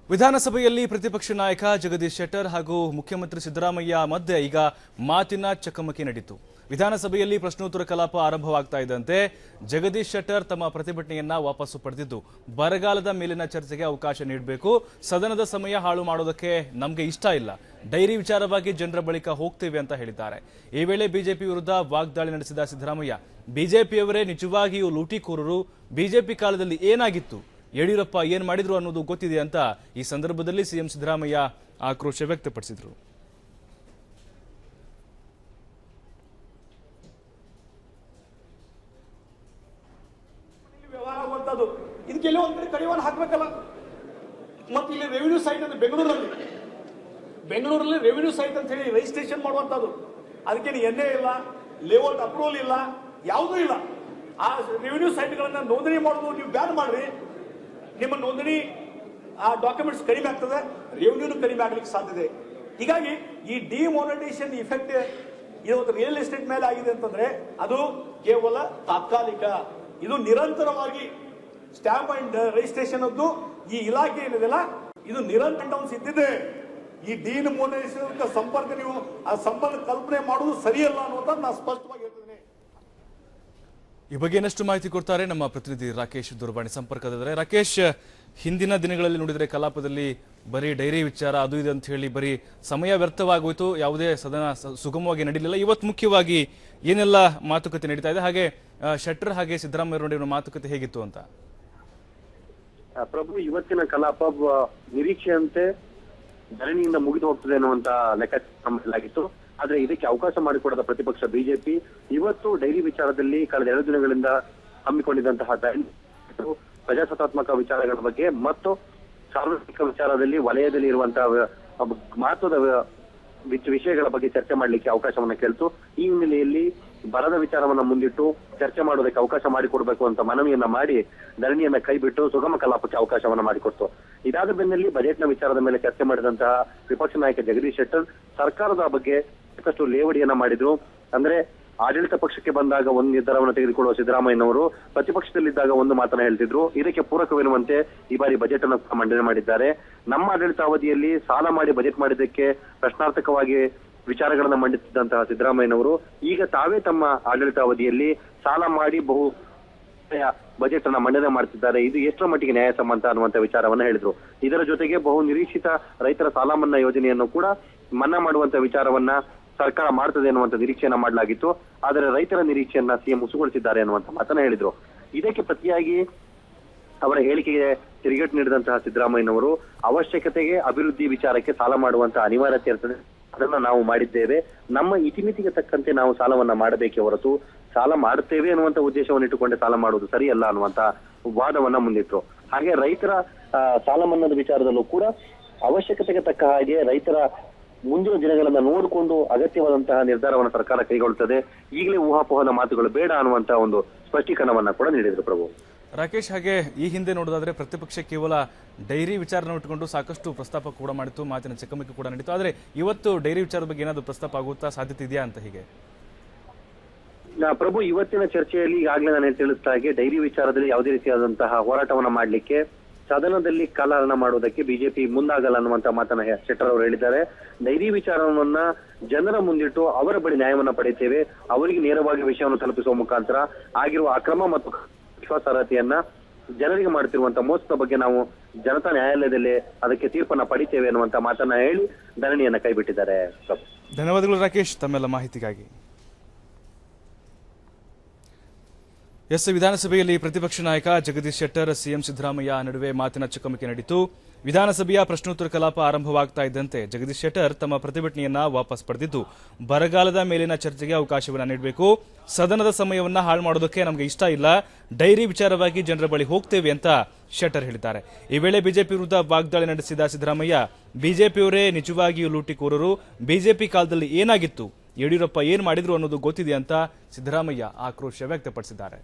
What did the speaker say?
ವಿಧಾನಸಭೆಯಲ್ಲಿ ಪ್ರತಿಪಕ್ಷ ನಾಯಕ ಜಗದೀಶ್ ಶೆಟ್ಟರ್ ಹಾಗೂ ಮುಖ್ಯಮಂತ್ರಿ ಸಿದ್ದರಾಮಯ್ಯ ಮಧ್ಯೆ ಈಗ ಮಾತಿನ ಚಕಮಕಿ ನಡೆಯಿತು. ವಿಧಾನಸಭೆಯಲ್ಲಿ ಪ್ರಶ್ನೋತ್ತರ ಕಲಾಪ ಆರಂಭವಾಗ್ತಾ ಇದ್ದಂತೆ ಜಗದೀಶ್ ಶೆಟ್ಟರ್ ತಮ್ಮ ಪ್ರತಿಭಟನೆಯನ್ನ ವಾಪಸ್ಸು ಪಡೆದಿದ್ದು, ಬರಗಾಲದ ಮೇಲಿನ ಚರ್ಚೆಗೆ ಅವಕಾಶ ನೀಡಬೇಕು, ಸದನದ ಸಮಯ ಹಾಳು ಮಾಡೋದಕ್ಕೆ ನಮಗೆ ಇಷ್ಟ ಇಲ್ಲ, ಡೈರಿ ವಿಚಾರವಾಗಿ ಜನರ ಬಳಿಕ ಹೋಗ್ತೇವೆ ಅಂತ ಹೇಳಿದ್ದಾರೆ. ಈ ವೇಳೆ ಬಿಜೆಪಿ ವಿರುದ್ಧ ವಾಗ್ದಾಳಿ ನಡೆಸಿದ ಸಿದ್ದರಾಮಯ್ಯ, ಬಿಜೆಪಿಯವರೇ ನಿಜವಾಗಿಯೂ ಲೂಟಿಕೋರರು, ಬಿಜೆಪಿ ಕಾಲದಲ್ಲಿ ಏನಾಗಿತ್ತು, ಯಡಿಯೂರಪ್ಪ ಏನ್ ಮಾಡಿದ್ರು ಅನ್ನೋದು ಗೊತ್ತಿದೆ ಅಂತ ಈ ಸಂದರ್ಭದಲ್ಲಿ ಸಿಎಂ ಸಿದ್ದರಾಮಯ್ಯ ಆಕ್ರೋಶ ವ್ಯಕ್ತಪಡಿಸಿದರು. ಇದಕ್ಕೆಲ್ಲ ಒಂದ್ ಕಡೆ ಕಡಿವಾಣ ಹಾಕ್ಬೇಕಲ್ಲ. ಮತ್ತೆ ಇಲ್ಲಿ ರೆವಿನ್ಯೂ ಸೈಟ್ ಅಂತ ಬೆಂಗಳೂರಲ್ಲಿ ರೆವಿನ್ಯೂ ಸೈಟ್ ಅಂತ ಹೇಳಿ ರಿಜಿಸ್ಟ್ರೇಷನ್ ಮಾಡುವಂತದ್ದು, ಅದಕ್ಕೇನು ಎನ್ಎ ಇಲ್ಲ, ಲೇಔಟ್ ಅಪ್ರೂವಲ್ ಇಲ್ಲ, ಯಾವುದೂ ಇಲ್ಲ. ಆ ರೆವಿನ್ಯೂ ಸೈಟ್ಗಳನ್ನ ನೋಂದಣಿ ಮಾಡೋದು ನೀವು ಬ್ಯಾನ್ ಮಾಡ್ರಿ, ನಿಮ್ಮ ನೋಂದಣಿ ಆ ಡಾಕ್ಯುಮೆಂಟ್ಸ್ ಕಡಿಮೆ ಆಗ್ತದೆ, ರೆವಿನ್ಯೂನು ಕಡಿಮೆ ಆಗ್ಲಿಕ್ಕೆ ಸಾಧ್ಯತೆ. ಹೀಗಾಗಿ ಈ ಡಿಮಾನಿಟೈಸೇಷನ್ ಇಫೆಕ್ಟ್ ಇವತ್ತು ರಿಯಲ್ ಎಸ್ಟೇಟ್ ಮೇಲೆ ಆಗಿದೆ ಅಂತಂದ್ರೆ ಅದು ಕೇವಲ ತಾತ್ಕಾಲಿಕ. ಇದು ನಿರಂತರವಾಗಿ ಸ್ಟ್ಯಾಂಪ್ ಅಂಡ್ ರಿಜಿಸ್ಟ್ರೇಷನ್ ಅದ್ದು ಈ ಇಲಾಖೆ ಏನಿದೆಲ್ಲ ಇದು ನಿರಂತರ ಡೌನ್ಸ್ ಇದ್ದಿದೆ. ಈ ಡಿಮಾನಿಟೈಸೇಷನ್ ಸಂಪರ್ಕ ನೀವು ಆ ಸಂಪರ್ಕ ಕಲ್ಪನೆ ಮಾಡುವುದು ಸರಿಯಲ್ಲ ಅನ್ನೋದನ್ನ ನಾನು ಸ್ಪಷ್ಟವಾಗಿ ಹೇಳ್ತಿದ್ದೇನೆ. ಈ ಬಗ್ಗೆ ಇನ್ನಷ್ಟು ಮಾಹಿತಿ ಕೊಡ್ತಾರೆ ನಮ್ಮ ಪ್ರತಿನಿಧಿ ರಾಕೇಶ್ ದೂರವಾಣಿ ಸಂಪರ್ಕದಲ್ಲಿದ್ದಾರೆ. ರಾಕೇಶ್, ಹಿಂದಿನ ದಿನಗಳಲ್ಲಿ ನೋಡಿದರೆ ಕಲಾಪದಲ್ಲಿ ಬರೀ ಡೈರಿ ವಿಚಾರ ಅದು ಇದೆ ಅಂತ ಹೇಳಿ ಬರೀ ಸಮಯ ವ್ಯರ್ಥವಾಗೋಯ್ತು, ಯಾವುದೇ ಸದನ ಸುಗಮವಾಗಿ ನಡೀಲಿಲ್ಲ. ಇವತ್ತು ಮುಖ್ಯವಾಗಿ ಏನೆಲ್ಲ ಮಾತುಕತೆ ನಡೀತಾ ಇದೆ, ಹಾಗೆ ಶೆಟ್ಟರ್ ಹಾಗೆ ಸಿದ್ದರಾಮಯ್ಯ ನಡುವಿನ ಮಾತುಕತೆ ಹೇಗಿತ್ತು ಅಂತ? ಪ್ರಭು, ಇವತ್ತಿನ ಕಲಾಪ ನಿರೀಕ್ಷೆಯಂತೆ ಧರಣಿಯಿಂದ ಮುಗಿದು ಹೋಗ್ತದೆ ಅನ್ನುವಂತ ಲೆಕ್ಕಾಚಾರ. ಆದ್ರೆ ಇದಕ್ಕೆ ಅವಕಾಶ ಮಾಡಿಕೊಡದ ಪ್ರತಿಪಕ್ಷ ಬಿಜೆಪಿ ಇವತ್ತು ಡೈರಿ ವಿಚಾರದಲ್ಲಿ ಕಳೆದ 2 ದಿನಗಳಿಂದ ಹಮ್ಮಿಕೊಂಡಿದ್ದಂತಹ ಪ್ರಜಾಸತ್ತಾತ್ಮಕ ವಿಚಾರಗಳ ಬಗ್ಗೆ ಮತ್ತು ಸಾರ್ವಜನಿಕ ವಿಚಾರದಲ್ಲಿ ವಲಯದಲ್ಲಿ ಇರುವಂತಹ ಮಹತ್ವದ ವಿಷಯಗಳ ಬಗ್ಗೆ ಚರ್ಚೆ ಮಾಡಲಿಕ್ಕೆ ಅವಕಾಶವನ್ನ ಕೇಳ್ತು. ಈ ಹಿನ್ನೆಲೆಯಲ್ಲಿ ಬರದ ವಿಚಾರವನ್ನ ಮುಂದಿಟ್ಟು ಚರ್ಚೆ ಮಾಡೋದಕ್ಕೆ ಅವಕಾಶ ಮಾಡಿಕೊಡ್ಬೇಕು ಅಂತ ಮನವಿಯನ್ನ ಮಾಡಿ ಧರಣಿಯನ್ನ ಕೈಬಿಟ್ಟು ಸುಗಮ ಕಲಾಪಕ್ಕೆ ಅವಕಾಶವನ್ನ ಮಾಡಿಕೊಡ್ತು. ಇದಾದ ಬೆನ್ನಲ್ಲಿ ಬಜೆಟ್ನ ವಿಚಾರದ ಮೇಲೆ ಚರ್ಚೆ ಮಾಡಿದಂತಹ ವಿಪಕ್ಷ ನಾಯಕ ಜಗದೀಶ್ ಶೆಟ್ಟರ್ ಸರ್ಕಾರದ ಬಗ್ಗೆ ಸಾಕಷ್ಟು ಲೇವಡಿಯನ್ನ ಮಾಡಿದ್ರು. ಅಂದ್ರೆ ಆಡಳಿತ ಪಕ್ಷಕ್ಕೆ ಬಂದಾಗ ಒಂದು ನಿರ್ಧಾರವನ್ನು ತೆಗೆದುಕೊಳ್ಳುವ ಸಿದ್ದರಾಮಯ್ಯನವರು ಪ್ರತಿಪಕ್ಷದಲ್ಲಿದ್ದಾಗ ಒಂದು ಮಾತನ್ನ ಹೇಳ್ತಿದ್ರು. ಇದಕ್ಕೆ ಪೂರಕವೆನ್ನುವಂತೆ ಈ ಬಾರಿ ಬಜೆಟ್ ಅನ್ನು ಮಂಡನೆ ಮಾಡಿದ್ದಾರೆ. ನಮ್ಮ ಆಡಳಿತಾವಧಿಯಲ್ಲಿ ಸಾಲ ಮಾಡಿ ಬಜೆಟ್ ಮಾಡಿದ್ದಕ್ಕೆ ಪ್ರಶ್ನಾರ್ಥಕವಾಗಿ ವಿಚಾರಗಳನ್ನ ಮಂಡಿಸಿದಂತಹ ಸಿದ್ದರಾಮಯ್ಯನವರು ಈಗ ತಾವೇ ತಮ್ಮ ಆಡಳಿತಾವಧಿಯಲ್ಲಿ ಸಾಲ ಮಾಡಿ ಬಹು ಬಜೆಟ್ ಅನ್ನ ಮಂಡನೆ ಮಾಡ್ತಿದ್ದಾರೆ. ಇದು ಎಷ್ಟರ ಮಟ್ಟಿಗೆ ನ್ಯಾಯಸಮ್ಮತ ಅನ್ನುವಂತ ವಿಚಾರವನ್ನ ಹೇಳಿದ್ರು. ಇದರ ಜೊತೆಗೆ ಬಹು ನಿರೀಕ್ಷಿತ ರೈತರ ಸಾಲ ಮನ್ನಾ ಯೋಜನೆಯನ್ನು ಕೂಡ ಮನ್ನಾ ಮಾಡುವಂತ ವಿಚಾರವನ್ನ ಸರ್ಕಾರ ಮಾಡ್ತದೆ ಅನ್ನುವಂತ ನಿರೀಕ್ಷೆಯನ್ನ ಮಾಡಲಾಗಿತ್ತು. ಆದರೆ ರೈತರ ನಿರೀಕ್ಷೆಯನ್ನ ಸಿಎಂ ಹುಸುಗೊಳಿಸಿದ್ದಾರೆ ಅನ್ನುವಂತ ಮಾತನ್ನ ಹೇಳಿದ್ರು. ಇದಕ್ಕೆ ಪ್ರತಿಯಾಗಿ ಅವರ ಹೇಳಿಕೆಗೆ ತಿರುಗೇಟು ನೀಡಿದಂತಹ ಸಿದ್ದರಾಮಯ್ಯನವರು ಅವಶ್ಯಕತೆಗೆ ಅಭಿವೃದ್ಧಿ ವಿಚಾರಕ್ಕೆ ಸಾಲ ಮಾಡುವಂತಹ ಅನಿವಾರ್ಯತೆ ಇರ್ತದೆ, ಅದನ್ನ ನಾವು ಮಾಡಿದ್ದೇವೆ, ನಮ್ಮ ಇತಿಮಿತಿಗೆ ತಕ್ಕಂತೆ ನಾವು ಸಾಲವನ್ನ ಮಾಡಬೇಕೇ ಹೊರತು ಸಾಲ ಮಾಡುತ್ತೇವೆ ಅನ್ನುವಂತ ಉದ್ದೇಶವನ್ನು ಇಟ್ಟುಕೊಂಡೆ ಸಾಲ ಮಾಡುವುದು ಸರಿಯಲ್ಲ ಅನ್ನುವಂತ ವಾದವನ್ನ ಮುಂದಿಟ್ರು. ಹಾಗೆ ರೈತರ ಸಾಲ ಮನ್ನಾದ ವಿಚಾರದಲ್ಲೂ ಕೂಡ ಅವಶ್ಯಕತೆಗೆ ತಕ್ಕ ಹಾಗೆ ರೈತರ ಮುಂದಿನ ದಿನಗಳನ್ನ ನೋಡಿಕೊಂಡು ಅಗತ್ಯವಾದಂತಹ ನಿರ್ಧಾರವನ್ನು ಸರ್ಕಾರ ಕೈಗೊಳ್ಳುತ್ತದೆ. ಈಗಲೇ ಊಹಾಪೋಹದ ಮಾತುಗಳು ಬೇಡ ಅನ್ನುವಂತಹ ಒಂದು ಸ್ಪಷ್ಟೀಕರಣವನ್ನ ಕೂಡ ನೀಡಿದ್ರು. ಪ್ರಭು ರಾಕೇಶ್, ಹಾಗೆ ಈ ಹಿಂದೆ ನೋಡೋದಾದ್ರೆ ಪ್ರತಿಪಕ್ಷ ಕೇವಲ ಡೈರಿ ವಿಚಾರನ ಇಟ್ಟುಕೊಂಡು ಸಾಕಷ್ಟು ಪ್ರಸ್ತಾಪ ಕೂಡ ಮಾಡಿತ್ತು, ಮಾತಿನ ಚಕಮಕಿ ಕೂಡ ನಡೀತು. ಆದ್ರೆ ಇವತ್ತು ಡೈರಿ ವಿಚಾರದ ಬಗ್ಗೆ ಏನಾದ್ರು ಪ್ರಸ್ತಾಪ ಆಗುತ್ತಾ, ಸಾಧ್ಯತೆ ಇದೆಯಾ ಅಂತ? ಹೀಗೆ ಪ್ರಭು, ಇವತ್ತಿನ ಚರ್ಚೆಯಲ್ಲಿ ಈಗಾಗಲೇ ನಾನು ತಿಳಿಸ್ತಾ ಹಾಗೆ ಡೈರಿ ವಿಚಾರದಲ್ಲಿ ಯಾವುದೇ ರೀತಿಯಾದಂತಹ ಹೋರಾಟವನ್ನ ಮಾಡಲಿಕ್ಕೆ ಸದನದಲ್ಲಿ ಕಾಲಹರಣ ಮಾಡುವುದಕ್ಕೆ ಬಿಜೆಪಿ ಮುಂದಾಗಲ್ಲ ಅನ್ನುವಂತ ಮಾತನ್ನ ಶೆಟ್ಟರ್ ಅವರು ಹೇಳಿದ್ದಾರೆ. ಡೈರಿ ವಿಚಾರವನ್ನ ಜನರ ಮುಂದಿಟ್ಟು ಅವರ ಬಳಿ ನ್ಯಾಯವನ್ನ ಪಡೆಯುತ್ತೇವೆ, ಅವರಿಗೆ ನೇರವಾಗಿ ವಿಷಯವನ್ನು ತಲುಪಿಸುವ ಮುಖಾಂತರ ಆಗಿರುವ ಅಕ್ರಮ ಮತ್ತು ವಿಶ್ವಾಸಾರ್ಹತೆಯನ್ನ ಜನರಿಗೆ ಮಾಡುತ್ತಿರುವಂತಹ ಮೋಸದ ಬಗ್ಗೆ ನಾವು ಜನತಾ ನ್ಯಾಯಾಲಯದಲ್ಲಿ ಅದಕ್ಕೆ ತೀರ್ಪನ್ನ ಪಡಿತೇವೆ ಅನ್ನುವಂತ ಮಾತನ್ನ ಹೇಳಿ ಧರಣಿಯನ್ನ ಕೈಬಿಟ್ಟಿದ್ದಾರೆ. ಧನ್ಯವಾದಗಳು ರಾಕೇಶ್ ತಮ್ಮೆಲ್ಲ ಮಾಹಿತಿಗಾಗಿ. ವಿಧಾನಸಭೆಯಲ್ಲಿ ಪ್ರತಿಪಕ್ಷ ನಾಯಕ ಜಗದೀಶ್ ಶೆಟ್ಟರ್ ಸಿಎಂ ಸಿದ್ದರಾಮಯ್ಯ ನಡುವೆ ಮಾತಿನ ಚಕಮಕಿ ನಡೆಯಿತು. ವಿಧಾನಸಭೆಯ ಪ್ರಶ್ನೋತ್ತರ ಕಲಾಪ ಆರಂಭವಾಗ್ತಾ ಇದ್ದಂತೆ ಜಗದೀಶ್ ಶೆಟ್ಟರ್ ತಮ್ಮ ಪ್ರತಿಭಟನೆಯನ್ನ ವಾಪಸ್ ಪಡೆದಿದ್ದು, ಬರಗಾಲದ ಮೇಲಿನ ಚರ್ಚೆಗೆ ಅವಕಾಶವನ್ನ ನೀಡಬೇಕು, ಸದನದ ಸಮಯವನ್ನ ಹಾಳು ಮಾಡೋದಕ್ಕೆ ನಮಗೆ ಇಷ್ಟ ಇಲ್ಲ, ಡೈರಿ ವಿಚಾರವಾಗಿ ಜನರ ಬಳಿ ಹೋಗ್ತೇವೆ ಅಂತ ಶೆಟ್ಟರ್ ಹೇಳಿದ್ದಾರೆ. ಈ ವೇಳೆ ಬಿಜೆಪಿ ವಿರುದ್ಧ ವಾಗ್ದಾಳಿ ನಡೆಸಿದ ಸಿದ್ದರಾಮಯ್ಯ, ಬಿಜೆಪಿಯವರೇ ನಿಜವಾಗಿಯೂ ಲೂಟಿಕೋರರು, ಬಿಜೆಪಿ ಕಾಲದಲ್ಲಿ ಏನಾಗಿತ್ತು, ಯಡಿಯೂರಪ್ಪ ಏನ್ ಮಾಡಿದ್ರು ಅನ್ನೋದು ಗೊತ್ತಿದೆ ಅಂತ ಸಿದ್ದರಾಮಯ್ಯ ಆಕ್ರೋಶ ವ್ಯಕ್ತಪಡಿಸಿದ್ದಾರೆ.